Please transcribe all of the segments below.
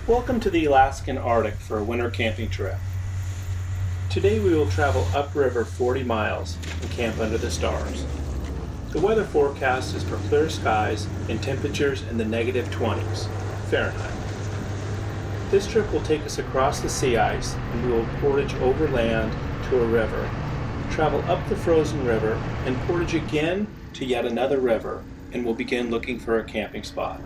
Welcome to the Alaskan Arctic for a winter camping trip. Today we will travel upriver 40 miles and camp under the stars. The weather forecast is for clear skies and temperatures in the negative 20s Fahrenheit. This trip will take us across the sea ice and we will portage overland to a river, travel up the frozen river, and portage again to yet another river, and we'll begin looking for a camping spot.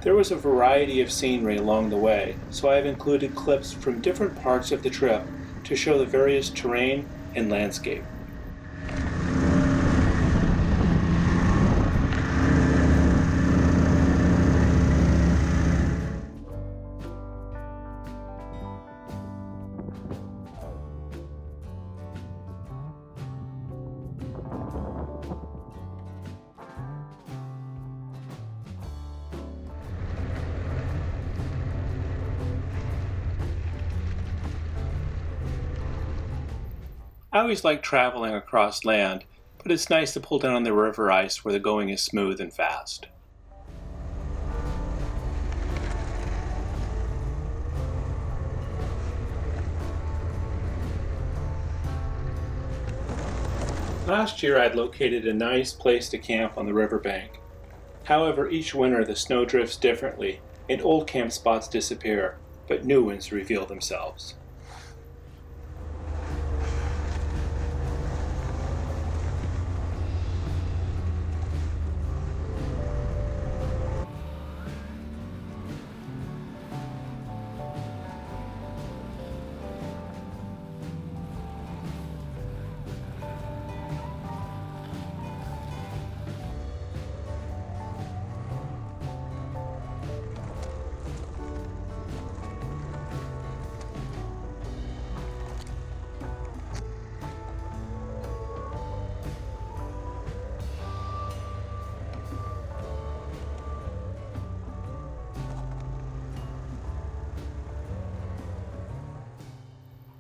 There was a variety of scenery along the way, so I have included clips from different parts of the trip to show the various terrain and landscape. I always like traveling across land, but it's nice to pull down on the river ice where the going is smooth and fast. Last year I'd located a nice place to camp on the riverbank. However, each winter the snow drifts differently and old camp spots disappear, but new ones reveal themselves.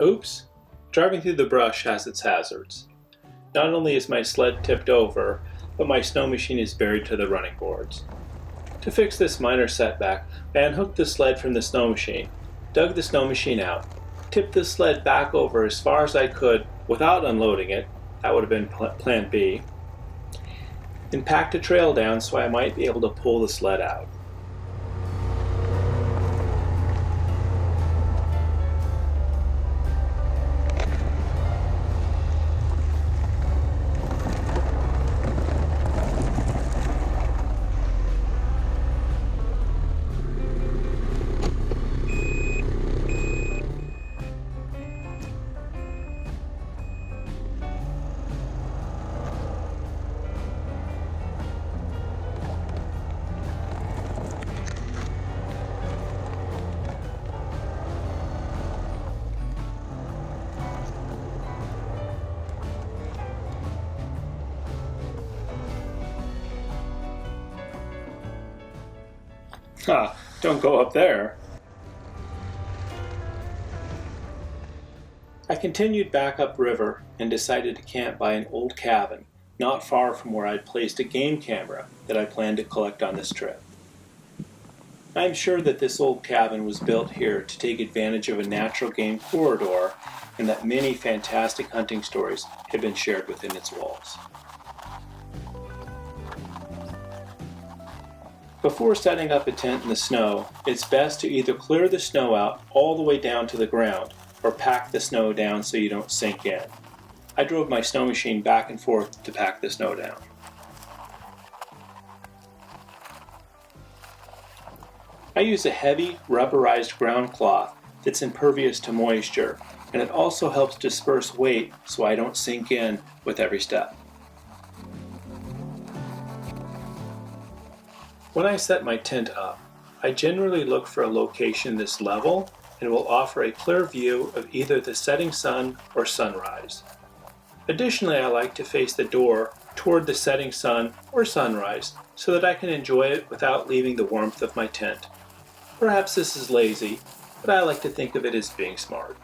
Oops! Driving through the brush has its hazards. Not only is my sled tipped over, but my snow machine is buried to the running boards. To fix this minor setback, I unhooked the sled from the snow machine, dug the snow machine out, tipped the sled back over as far as I could without unloading it, that would have been plan B, and packed a trail down so I might be able to pull the sled out. Ha! Don't go up there! I continued back upriver and decided to camp by an old cabin not far from where I'd placed a game camera that I planned to collect on this trip. I am sure that this old cabin was built here to take advantage of a natural game corridor and that many fantastic hunting stories have been shared within its walls. Before setting up a tent in the snow, it's best to either clear the snow out all the way down to the ground or pack the snow down so you don't sink in. I drove my snow machine back and forth to pack the snow down. I use a heavy, rubberized ground cloth that's impervious to moisture, and it also helps disperse weight so I don't sink in with every step. When I set my tent up, I generally look for a location this level and will offer a clear view of either the setting sun or sunrise. Additionally, I like to face the door toward the setting sun or sunrise so that I can enjoy it without leaving the warmth of my tent. Perhaps this is lazy, but I like to think of it as being smart.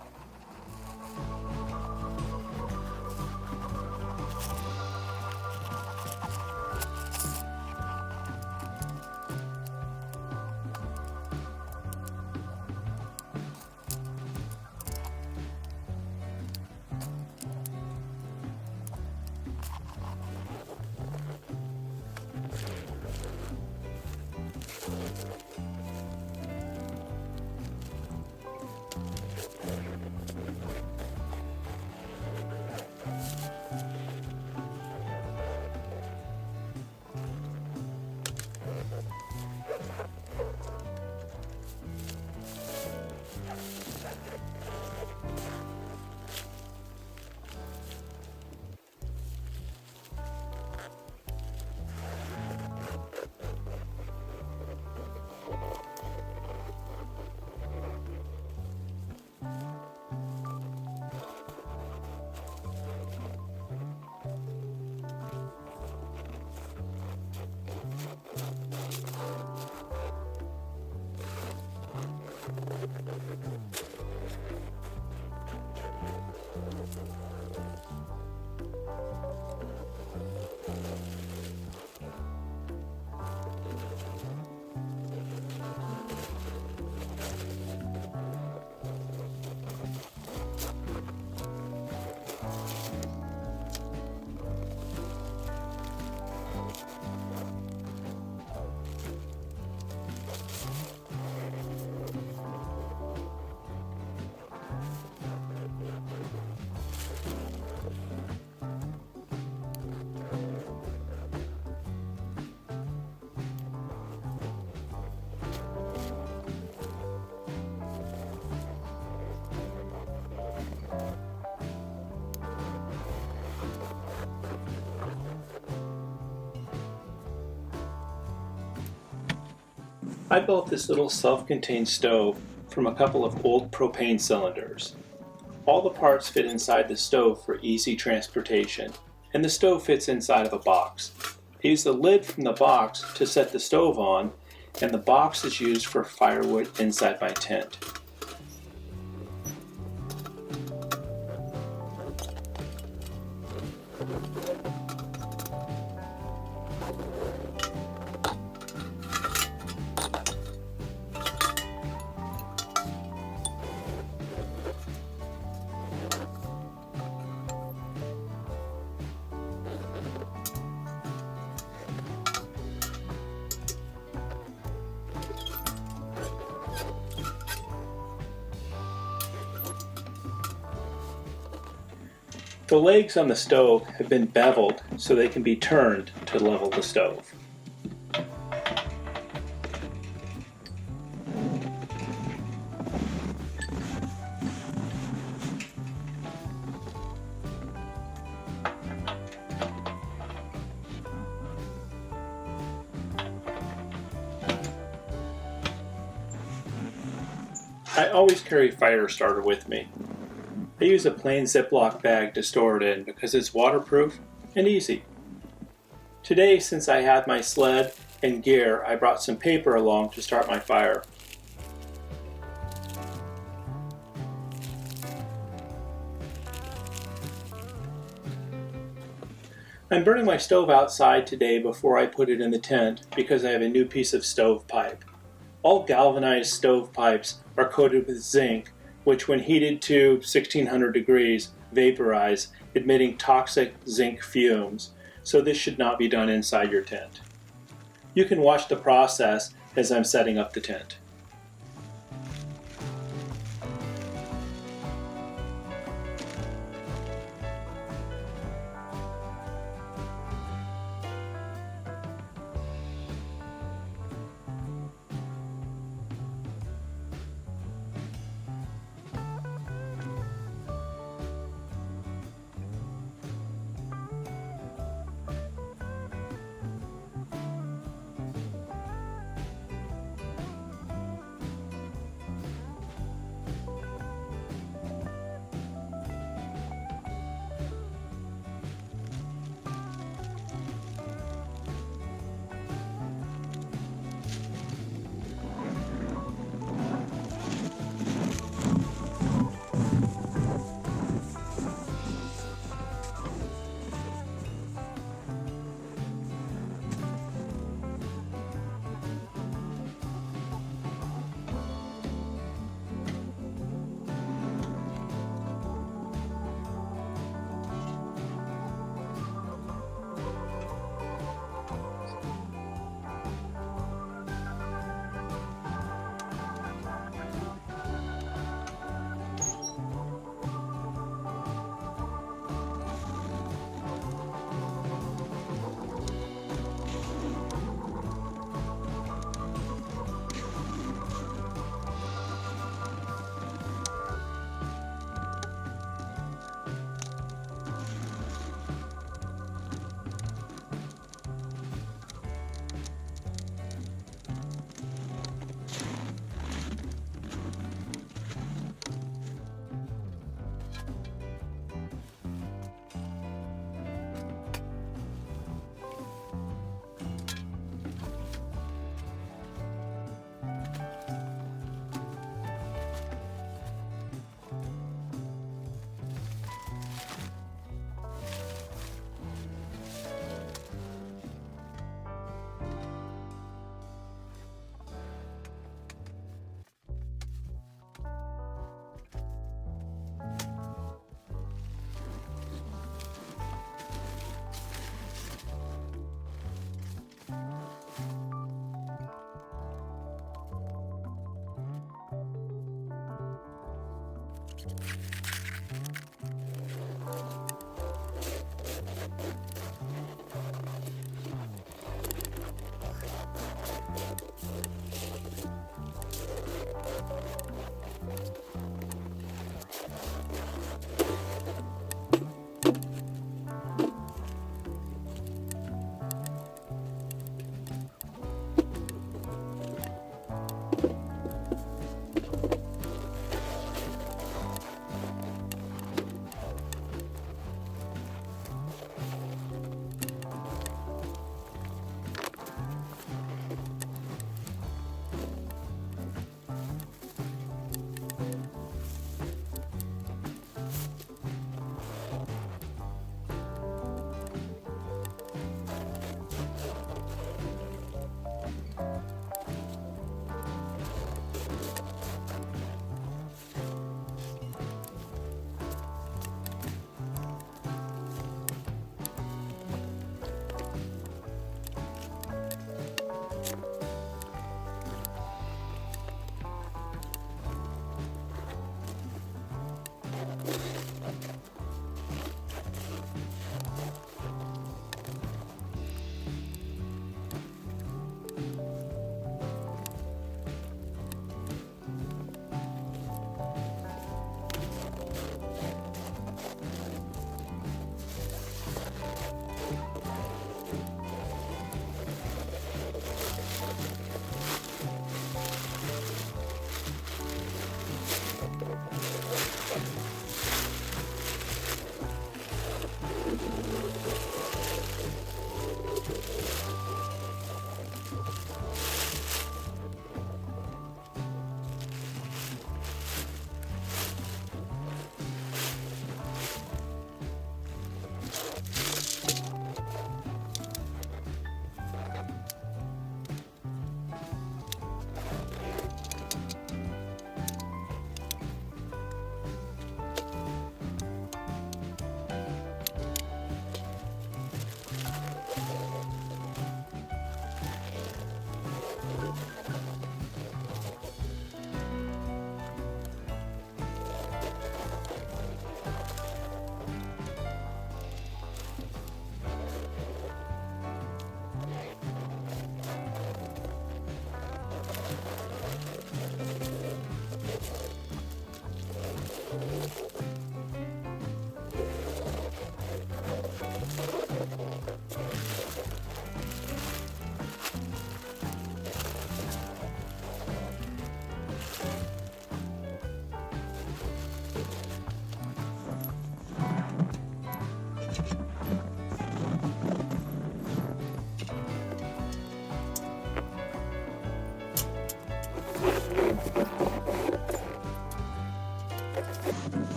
I built this little self-contained stove from a couple of old propane cylinders. All the parts fit inside the stove for easy transportation, and the stove fits inside of a box. I use the lid from the box to set the stove on, and the box is used for firewood inside my tent. The legs on the stove have been beveled so they can be turned to level the stove. I always carry a fire starter with me. I use a plain Ziploc bag to store it in because it's waterproof and easy. Today, since I had my sled and gear, I brought some paper along to start my fire. I'm burning my stove outside today before I put it in the tent because I have a new piece of stovepipe. All galvanized stovepipes are coated with zinc, which when heated to 1600 degrees vaporize, emitting toxic zinc fumes, so this should not be done inside your tent. You can watch the process as I'm setting up the tent.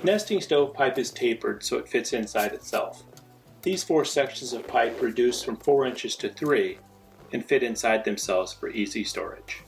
Nesting stovepipe is tapered so it fits inside itself. These 4 sections of pipe reduce from 4 inches to 3 and fit inside themselves for easy storage.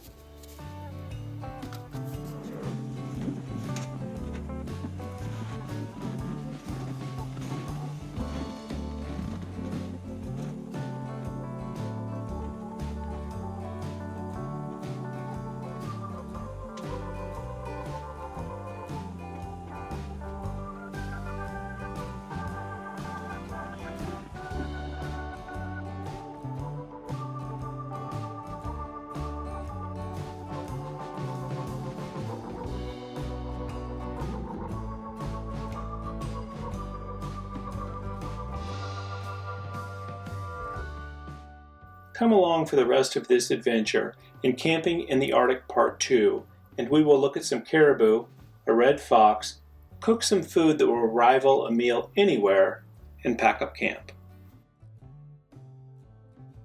Come along for the rest of this adventure in Camping in the Arctic Part 2, and we will look at some caribou, a red fox, cook some food that will rival a meal anywhere, and pack up camp.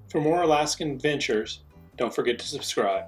For more Alaskan adventures, don't forget to subscribe.